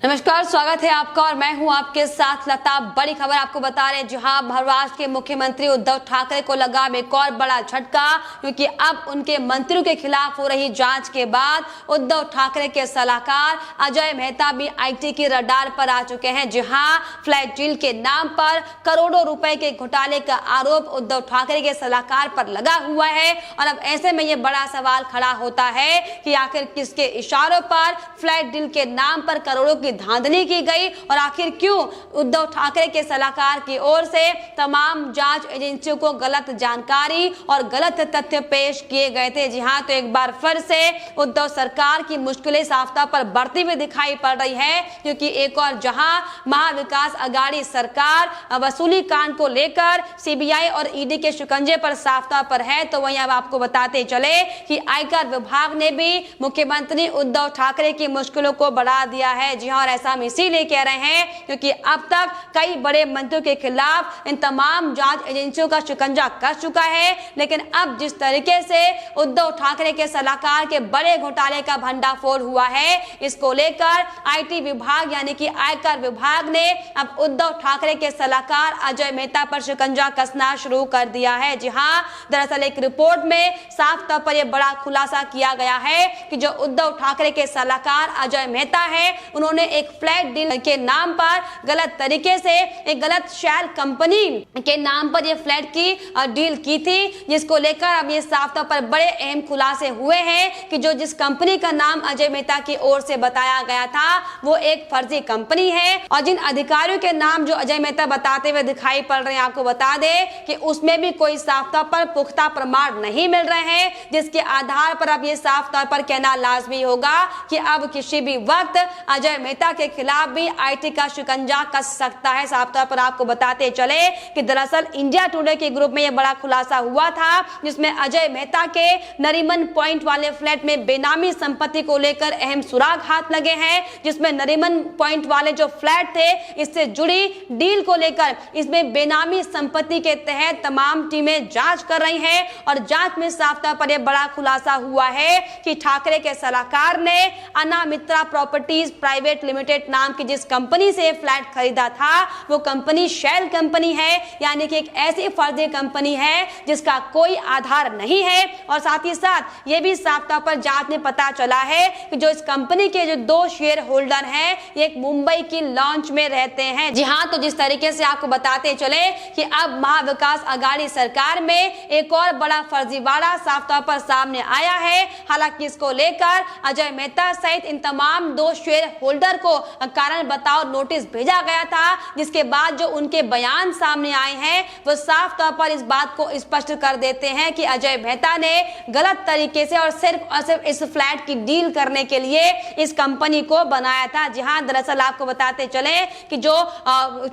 नमस्कार, स्वागत है आपका और मैं हूं आपके साथ लता। बड़ी खबर आपको बता रहे हैं, जहां महाराष्ट्र के मुख्यमंत्री उद्धव ठाकरे को लगा एक और बड़ा झटका, क्योंकि अब उनके मंत्रियों के खिलाफ हो रही जांच के बाद उद्धव ठाकरे के सलाहकार अजय मेहता भी आईटी की रडार पर आ चुके हैं। जहां फ्लैट डील के नाम पर करोड़ों रुपए के घोटाले का आरोप उद्धव ठाकरे के सलाहकार पर लगा हुआ है। और अब ऐसे में यह बड़ा सवाल खड़ा होता है कि आखिर किसके इशारों पर फ्लैट डील के नाम पर करोड़ों की धांधली की गई और आखिर क्यों उद्धव ठाकरे के सलाहकार की ओर से तमाम जांच एजेंसियों को गलत जानकारी और गलत तथ्य पेश किए गए थे। जी हां, तो एक बार फिर से उद्धव सरकार की मुश्किलें साफ तौर पर बढ़ती हुई दिखाई पड़ रही है, क्योंकि एक और जहां महाविकास अघाड़ी सरकार वसूली कांड को लेकर सीबीआई और ईडी के शिकंजे पर साफ तौर पर है, तो वहीं अब आपको बताते चले कि आयकर विभाग ने भी मुख्यमंत्री उद्धव ठाकरे की मुश्किलों को बढ़ा दिया है। जी हां, और ऐसा हम इसीलिए कह रहे हैं क्योंकि अब तक कई बड़े मंत्रियों के खिलाफ इन तमाम जांच एजेंसियों का शिकंजा कस चुका है। लेकिन अब जिस तरीके से उद्धव ठाकरे के सलाहकार के बड़े घोटाले का भंडाफोड़ हुआ है, इसको लेकर आईटी विभाग यानी कि आयकर विभाग ने अब उद्धव ठाकरे के सलाहकार अजय मेहता पर शिकंजा कसना शुरू कर दिया है। जी हां, दरअसल एक रिपोर्ट में साफ तौर पर यह बड़ा खुलासा किया गया है कि जो उद्धव ठाकरे के सलाहकार अजय मेहता है, उन्होंने एक फ्लैट डील के नाम पर गलत तरीके से एक गलत शेल कंपनी के नाम पर ये फ्लैट की डील की थी, जिसको लेकर अब ये साफ तौर पर बड़े अहम खुलासे हुए हैं कि जो जिस कंपनी का नाम अजय मेहता की ओर से बताया गया था वो एक फर्जी कंपनी है और जिन अधिकारियों के नाम जो अजय मेहता बताते हुए दिखाई पड़ रहे हैं, आपको बता दें कि उसमें भी कोई साफ तौर पर पुख्ता प्रमाण नहीं मिल रहे हैं, जिसके आधार पर अब ये साफ तौर पर कहना लाजमी होगा कि अब किसी भी वक्त अजय मेहता के खिलाफ भी आईटी का शिकंजा कस सकता है। साफ तौर पर आपको बताते चले कि दरअसल इंडिया टुडे के ग्रुप में यह बड़ा खुलासा हुआ था, जिसमें अजय मेहता के नरीमन पॉइंट वाले फ्लैट में बेनामी संपत्ति को लेकर अहम सुराग हाथ लगे हैं, जिसमें नरीमन पॉइंट वाले जो फ्लैट थे इससे जुड़ी डील को लेकर इसमें बेनामी संपत्ति के तहत तमाम टीमें जांच कर रही हैं और जांच में साफ तौर पर यह बड़ा खुलासा हुआ है कि ठाकरे के सलाहकार ने अनामित्रा प्रॉपर्टीज प्राइवेट लिमिटेड नाम की जिस कंपनी से फ्लैट खरीदा था वो कंपनी शेल कंपनी है, यानी कि एक ऐसी फर्जी कंपनी है जिसका कोई आधार नहीं है। और साथ ही साथ ये भी साफ तौर पर जांच में पता चला है कि जो इस कंपनी के जो दो शेयर होल्डर हैं ये एक मुंबई की लॉन्च में रहते हैं। जी हां, तो जिस तरीके से आपको बताते चले कि अब महाविकास अघाड़ी सरकार में एक और बड़ा फर्जीवाड़ा साफ तौर पर सामने आया है। हालांकि इसको लेकर अजय मेहता सहित इन तमाम दो शेयर होल्डर को कारण बताओ नोटिस भेजा गया था, जिसके बाद जो उनके बयान सामने आए हैं वो साफ तौर पर इस बात को स्पष्ट कर देते हैं कि अजय मेहता ने गलत तरीके से और सिर्फ इस फ्लैट की डील करने के लिए इस कंपनी को बनाया था। जी हां, दरअसल आपको बताते चले कि जो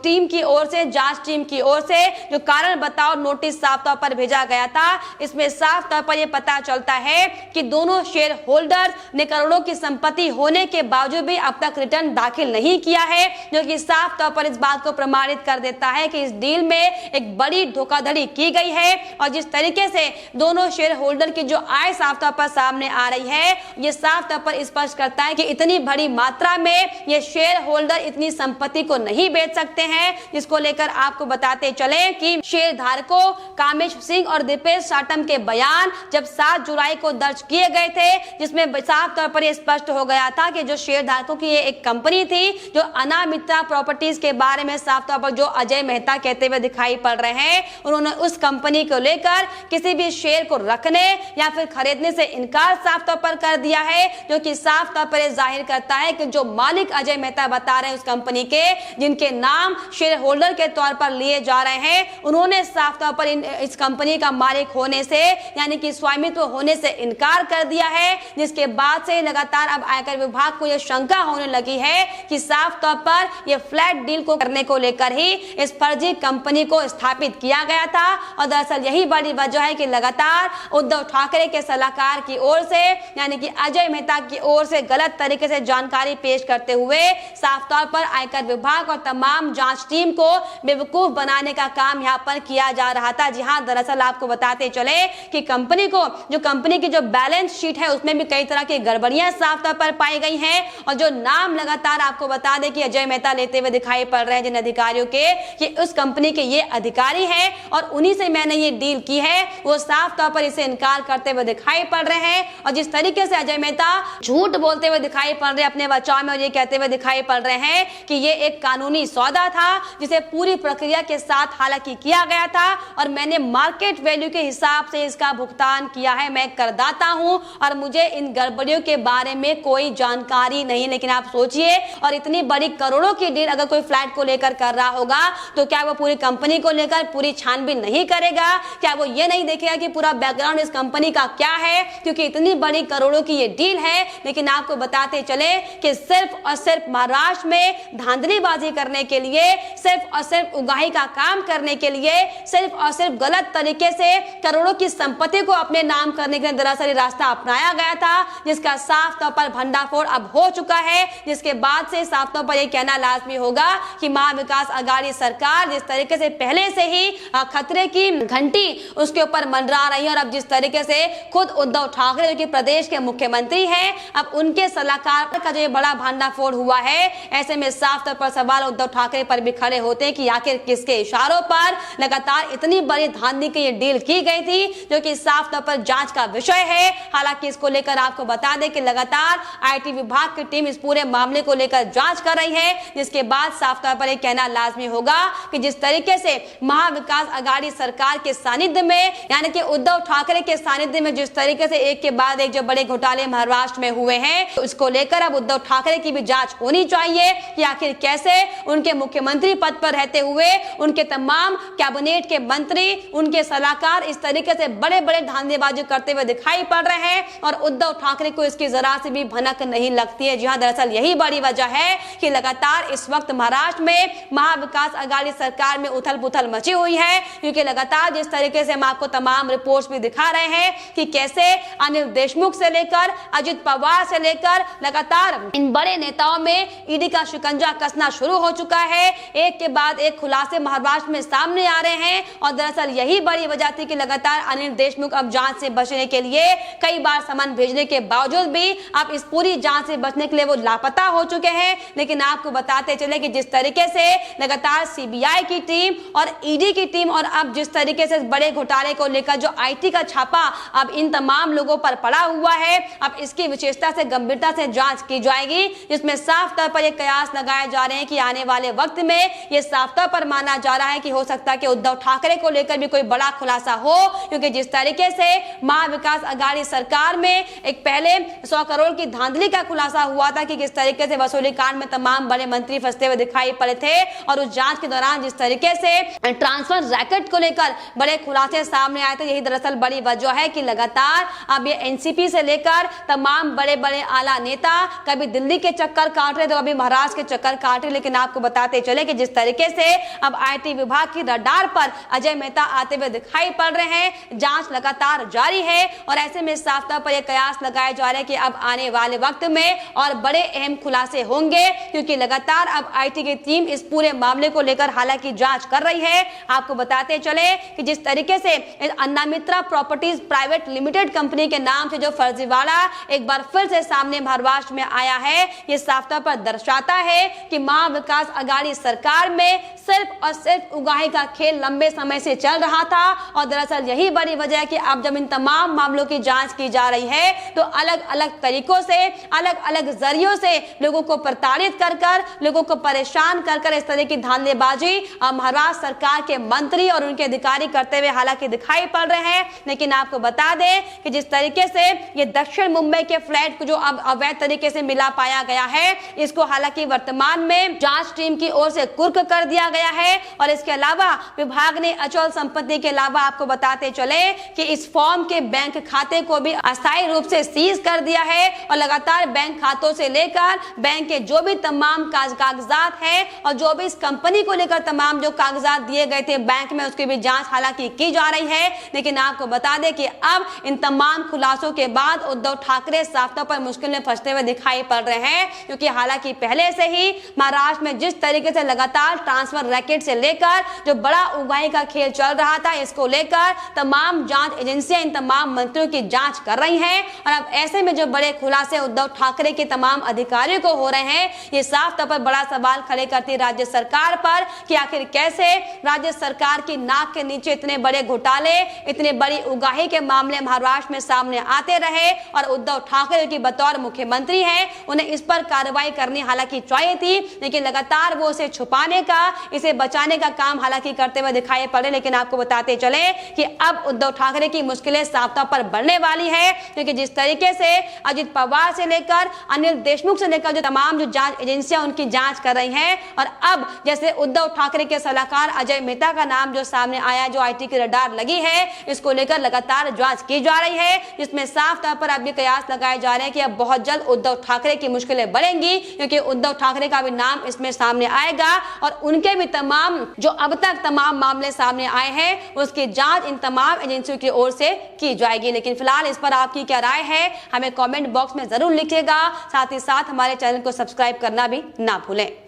टीम की ओर से जांच टीम की ओर से जो कारण बताओ नोटिस साफ तौर पर भेजा गया था, इसमें साफ तौर पर यह पता चलता है कि दोनों शेयर होल्डर ने करोड़ों की संपत्ति होने के बावजूद भी अब तक रिटर्न दाखिल नहीं किया है, जो कि साफ तौर पर इस बात को प्रमाणित कर देता है कि इस डील में एक बड़ी धोखाधड़ी की गई है। और जिस तरीके से दोनों शेयर होल्डर की जो आय साफ तौर पर सामने आ रही है, ये साफ तौर पर स्पष्ट करता है कि इतनी बड़ी मात्रा में ये शेयर होल्डर इतनी संपत्ति को नहीं बेच सकते हैं, जिसको लेकर आपको बताते चले कि शेयर धारकों कामेश सिंह और दीपेश साटम के बयान जब 7 जुलाई को दर्ज किए गए थे, जिसमें साफ तौर पर यह स्पष्ट हो गया था कि जो शेयर धारकों की ये एक कंपनी थी जो अनामित्रा प्रॉपर्टीज के बारे में साफ तौर पर जो अजय मेहता कहते हुए दिखाई पड़ रहे हैं, उन्होंने उस कंपनी को लेकर किसी भी शेयर को रखने या फिर खरीदने से इनकार साफ तौर पर कर दिया है, जो कि साफ तौर पर जाहिर करता है कि जो मालिक अजय मेहता बता रहे हैं उस कंपनी के, जिनके नाम शेयर होल्डर के तौर पर लिए जा रहे हैं, उन्होंने साफ तौर पर इस कंपनी का मालिक होने से यानी कि स्वामित्व होने से इनकार कर दिया है, जिसके बाद से लगातार अब आयकर विभाग को यह शंका होने लगी है कि साफ तौर पर यह फ्लैट डील को करने को लेकर ही इस फर्जी कंपनी को स्थापित किया गया था। और दरअसल यही बड़ी वजह है कि लगातार उद्धव ठाकरे के सलाहकार की ओर से यानी कि अजय मेहता की ओर से गलत तरीके से जानकारी पेश करते हुए साफ तौर पर आयकर विभाग और तमाम जांच टीम को बेवकूफ बनाने का काम यहाँ पर किया जा रहा था। जी हाँ, दरअसल आपको बताते चले कि कंपनी की जो बैलेंस शीट है उसमें भी कई तरह की गड़बड़ियां साफ तौर पर पाई गई हैं और जो नाम लगातार आपको बता दें कि अजय मेहता लेते हुए दिखाई पड़ रहे हैं जिन अधिकारियों के कि उस कंपनी के ये अधिकारी हैं और उन्हीं से मैंने ये डील की है, वो साफ तौर पर इसे इनकार करते हुए दिखाई पड़ रहे हैं। और जिस तरीके से अजय मेहता झूठ बोलते हुए दिखाई पड़ रहे हैं अपने बचाव में और ये कहते हुए दिखाई पड़ रहे हैं कि ये एक कानूनी सौदा था जिसे पूरी प्रक्रिया के साथ हालांकि किया गया था और मैंने मार्केट वैल्यू के हिसाब से इसका भुगतान किया है, मैं करदाता हूं और मुझे इन गड़बड़ियों के बारे में कोई जानकारी नहीं। लेकिन आप सोचिए, और इतनी बड़ी करोड़ों की डील अगर कोई फ्लैट को लेकर कर रहा होगा तो क्या वो पूरी कंपनी को लेकर पूरी छानबीन नहीं करेगा? क्या वो ये नहीं देखेगा कि पूरा बैकग्राउंड इस कंपनी का क्या है? क्योंकि इतनी बड़ी करोड़ों की ये डील है। लेकिन आपको बताते चले कि सिर्फ और सिर्फ महाराष्ट्र में धांधलीबाजी करने के लिए, सिर्फ और सिर्फ उगाही का काम करने के लिए, सिर्फ और सिर्फ गलत तरीके से करोड़ों की संपत्ति को अपने नाम करने के लिए दरअसल रास्ता अपनाया गया था, जिसका साफ तौर पर भंडाफोड़ अब हो चुका है। जिसके बाद से साफ तौर पर यह कहना लाजमी होगा कि महाविकास आघाड़ी सरकार जिस तरीके से पहले से ही खतरे की घंटी उसके ऊपर मंडरा रही है और अब जिस तरीके से खुद उद्धव ठाकरे जो कि प्रदेश के मुख्यमंत्री हैं, अब उनके सलाहकार का जो ये बड़ा भंडाफोड़ हुआ है, ऐसे में साफ तौर पर सवाल उद्धव ठाकरे पर भी खड़े होते हैं कि आखिर किसके इशारों पर लगातार इतनी बड़ी धांधली की ये डील की गई थी, जो कि साफ तौर पर जांच का विषय है। हालांकि इसको लेकर आपको बता दें कि लगातार आईटी विभाग की टीम इस पूरे मामले को लेकर जांच कर रही है, जिसके बाद साफ तौर पर यह कहना लाजमी होगा कि जिस तरीके से महाविकास आघाड़ी सरकार के सानिध्य में, यानी कि उद्धव ठाकरे के सानिध्य में जिस तरीके से एक के बाद एक जो बड़े घोटाले महाराष्ट्र में हुए हैं, तो इसको लेकर अब उद्धव ठाकरे की भी जांच होनी चाहिए कि आखिर कैसे उनके मुख्यमंत्री पद पर रहते हुए उनके तमाम कैबिनेट के मंत्री, उनके सलाहकार इस तरीके से बड़े बड़े धांधलीबाजी करते हुए दिखाई पड़ रहे हैं और उद्धव ठाकरे को इसकी जरा सी भी भनक नहीं लगती है। जी हां, दरअसल यही बड़ी वजह है कि लगातार इस वक्त महाराष्ट्र में महाविकास आघाड़ी सरकार में उथल पुथल मची हुई है, क्योंकि लगातार जिस तरीके से हम आपको तमाम रिपोर्ट्स भी दिखा रहे हैं कि कैसे अनिल देशमुख से लेकर अजित पवार से लेकर लगातार इन बड़े नेताओं में ईडी का शिकंजा कसना शुरू हो चुका है। एक के बाद एक खुलासे महाराष्ट्र में सामने आ रहे हैं और दरअसल यही बड़ी वजह थी कि लगातार अनिल देशमुख अब जांच से बचने के लिए कई बार समन भेजने के बावजूद भी अब इस पूरी जांच से बचने के लिए वो लापता हो चुके हैं। लेकिन आपको बताते चले कि जिस तरीके से लगातार सीबीआई की टीम और ईडी की टीम और अब जिस तरीके से बड़े घोटाले को लेकर जो आईटी का छापा अब इन तमाम लोगों पर पड़ा हुआ है, अब इसकी विशेषता से गंभीरता से जांच की जाएगी, जिसमें साफ तौर पर ये कयास लगाए जा रहे हैं कि आने वाले वक्त में ये साफ तौर पर माना जा रहा है कि हो सकता है कि उद्धव ठाकरे को लेकर भी कोई बड़ा खुलासा हो, क्योंकि जिस तरीके से महाविकास आघाड़ी सरकार में एक पहले 100 करोड़ की धांधली का खुलासा हुआ था कि किस तरीके से वसूली कांड में तमाम बड़े मंत्री फंसते हुए दिखाई पड़े थे और उस जांच के दौरान जिस तरीके से ट्रांसफर रैकेट को लेकर बड़े खुलासे सामने आए थे, यही दरअसल बड़ी वजह है कि लगातार अब ये एनसीपी से लेकर तमाम बड़े बड़े आला नेता कभी दिल्ली के चक्कर काट रहे तो कभी महाराष्ट्र के चक्कर काट रहे। लेकिन आपको बताते चले कि जिस तरीके से अब आईटी विभाग की रडार पर अजय मेहता आते हुए दिखाई पड़ रहे हैं, जांच लगातार जारी है और ऐसे में साफ तौर पर यह कयास लगाए जा रहे हैं कि अब आने वाले वक्त में और बड़े अहम खुलासे होंगे, क्योंकि लगातार अब आईटी की टीम इस पूरे मामले को लेकर हालांकि जांच कर रही है। आपको बताते चले कि जिस तरीके से अन्नामित्रा प्रॉपर्टीज प्राइवेट लिमिटेड कंपनी के नाम से जो फर्जीवाड़ा एक बार फिर से सामने महाराष्ट्र में आया है, ये साफ तौर पर दर्शाता है कि महाविकास आघाड़ी सरकार में सिर्फ और सिर्फ उगाही का खेल लंबे समय से चल रहा था और दरअसल यही बड़ी वजह है कि अब जब इन तमाम मामलों की जांच की जा रही है तो अलग अलग तरीकों से, अलग अलग जरियों से लोगों को प्रताड़ित कर लोगों को परेशान कर इस तरह की धांधलीबाजी महाराष्ट्र सरकार के मंत्री और उनके अधिकारी करते हुए हालांकि दिखाई पड़ रहे हैं। लेकिन आपको बता दें कि जिस तरीके से ये दक्षिण मुंबई के फ्लैट को जो अब अवैध तरीके से मिला पाया गया है, इसको हालांकि वर्तमान में जांच टीम की ओर से कुर्क कर दिया गया है और इसके अलावा विभाग ने अचल संपत्ति के अलावा आपको बताते चले कि इस फॉर्म के बैंक खाते को भी अस्थायी रूप से सीज कर दिया है और लगातार बैंक खातों से लेकर बैंक के जो भी तमाम कागजात हैं और जो भी इस कंपनी को लेकर तमाम जो कागजात दिए गए थे बैंक में, उसकी भी जांच हालांकि की जा रही है। लेकिन आपको बता दें कि अब इन तमाम खुलासों के बाद उद्धव ठाकरे साफ तौर पर मुश्किल में फंसते हुए दिखाई पड़ रहे हैं, क्योंकि हालांकि पहले से ही महाराष्ट्र में जिस तरीके से लगातार ट्रांसफर रैकेट से लेकर जो बड़ा उगाही का खेल चल रहा था, इसको लेकर तमाम जांच एजेंसियां इन तमाम मंत्रियों की जांच कर रही हैं और अब ऐसे में जो बड़े खुलासे उद्धव ठाकरे के तमाम अधिकारियों अधिकारियों को हो रहे हैं, ये साफ तौर पर बड़ा सवाल खड़े करती है राज्य सरकार पर कि आखिर कैसे राज्य सरकार की नाक के नीचे इतने बड़े घोटाले, इतने बड़ी उगाही के मामले महाराष्ट्र में सामने आते रहे और उद्धव ठाकरे की बतौर मुख्यमंत्री हैं, उन्हें इस पर कार्रवाई करनी हालांकि चाहिए थी, लेकिन लगातार वो इसे छुपाने का, इसे बचाने का काम हालांकि करते हुए दिखाई पड़े। लेकिन आपको बताते चले कि अब उद्धव ठाकरे की मुश्किलें साफ तौर पर बढ़ने वाली है, क्योंकि जिस तरीके से अजित पवार से लेकर अनिल देशमुख से लेकर जो तमाम जो जांच एजेंसियां उनकी जांच कर रही हैं, और अब जैसे उद्धव ठाकरे के सलाहकार अजय मेहता का नाम जो सामने आया, जो आईटी की रडार लगी है, इसको लेकर लगातार जांच की जा रही है, जिसमें साफ तौर पर अब भी कयास लगाए जा रहे हैं कि अब बहुत जल्द उद्धव ठाकरे की मुश्किलें बढ़ेंगी, क्योंकि उद्धव ठाकरे का भी नाम इसमें सामने आएगा और उनके भी तमाम जो अब तक तमाम मामले सामने आए हैं उसकी जांच इन तमाम एजेंसियों की ओर से की जाएगी। लेकिन फिलहाल इस पर आपकी क्या राय है, हमें कमेंट बॉक्स में जरूर लिखिएगा। साथ ही साथ हमारे चैनल को सब्सक्राइब करना भी ना भूलें।